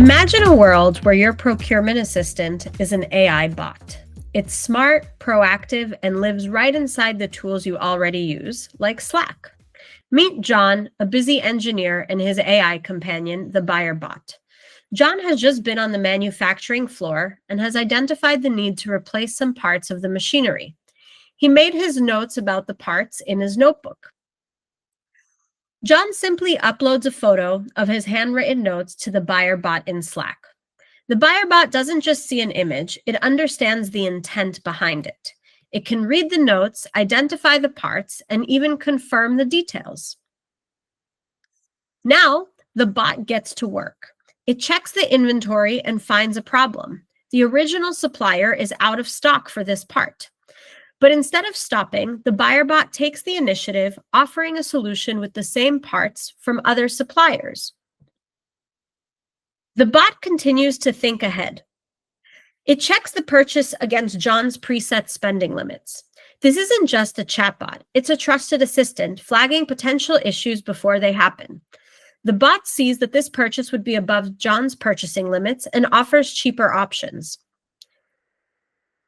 Imagine a world where your procurement assistant is an AI bot. It's smart, proactive, and lives right inside the tools you already use, like Slack. Meet John, a busy engineer, and his AI companion, the buyer bot. John has just been on the manufacturing floor and has identified the need to replace some parts of the machinery. He made his notes about the parts in his notebook. John simply uploads a photo of his handwritten notes to the buyer bot in Slack. The buyer bot doesn't just see an image, it understands the intent behind it. It can read the notes, identify the parts, and even confirm the details. Now, the bot gets to work. It checks the inventory and finds a problem. The original supplier is out of stock for this part. But instead of stopping, the buyer bot takes the initiative, offering a solution with the same parts from other suppliers. The bot continues to think ahead. It checks the purchase against John's preset spending limits. This isn't just a chatbot, it's a trusted assistant flagging potential issues before they happen. The bot sees that this purchase would be above John's purchasing limits and offers cheaper options.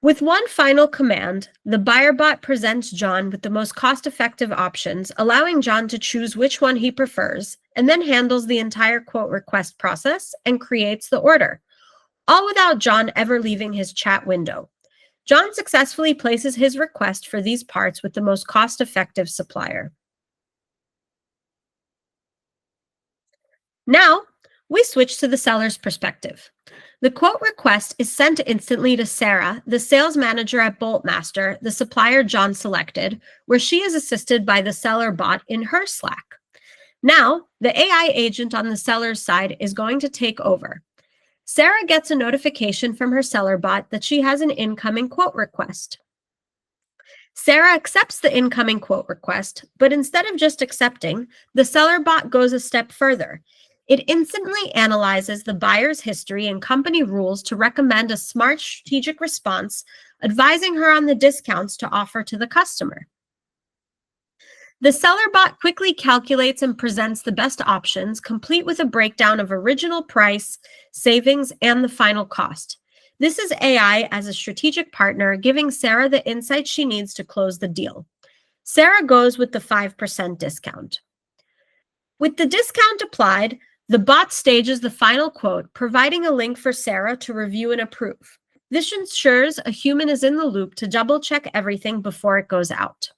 With one final command, the buyer bot presents John with the most cost-effective options, allowing John to choose which one he prefers, and then handles the entire quote request process and creates the order, all without John ever leaving his chat window. John successfully places his request for these parts with the most cost-effective supplier. Now, we switch to the seller's perspective. The quote request is sent instantly to Sarah, the sales manager at Boltmaster, the supplier John selected, where she is assisted by the seller bot in her Slack. Now, the AI agent on the seller's side is going to take over. Sarah gets a notification from her seller bot that she has an incoming quote request. Sarah accepts the incoming quote request, but instead of just accepting, the seller bot goes a step further. It instantly analyzes the buyer's history and company rules to recommend a smart strategic response, advising her on the discounts to offer to the customer. The seller bot quickly calculates and presents the best options, complete with a breakdown of original price, savings, and the final cost. This is AI as a strategic partner, giving Sarah the insight she needs to close the deal. Sarah goes with the 5% discount. With the discount applied, the bot stages the final quote, providing a link for Sarah to review and approve. This ensures a human is in the loop to double-check everything before it goes out.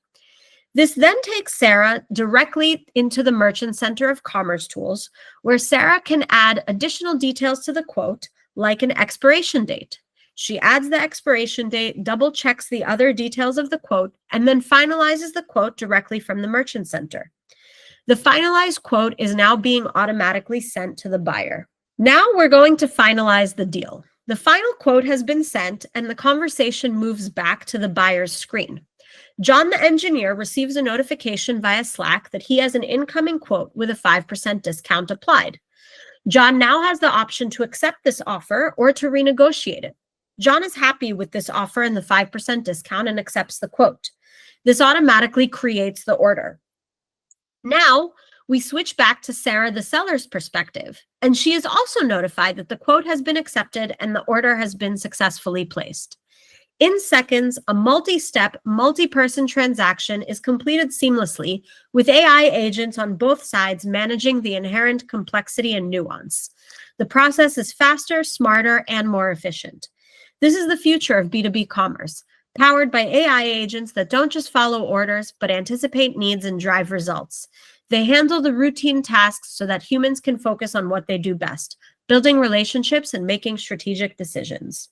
This then takes Sarah directly into the Merchant Center of commercetools, where Sarah can add additional details to the quote, like an expiration date. She adds the expiration date, double-checks the other details of the quote, and then finalizes the quote directly from the Merchant Center. The finalized quote is now being automatically sent to the buyer. Now we're going to finalize the deal. The final quote has been sent and the conversation moves back to the buyer's screen. John, the engineer, receives a notification via Slack that he has an incoming quote with a 5% discount applied. John now has the option to accept this offer or to renegotiate it. John is happy with this offer and the 5% discount and accepts the quote. This automatically creates the order. Now, we switch back to Sarah, the seller's perspective, and she is also notified that the quote has been accepted and the order has been successfully placed. In seconds, a multi-step, multi-person transaction is completed seamlessly with AI agents on both sides managing the inherent complexity and nuance. The process is faster, smarter, and more efficient. This is the future of B2B commerce, powered by AI agents that don't just follow orders, but anticipate needs and drive results. They handle the routine tasks so that humans can focus on what they do best, building relationships and making strategic decisions.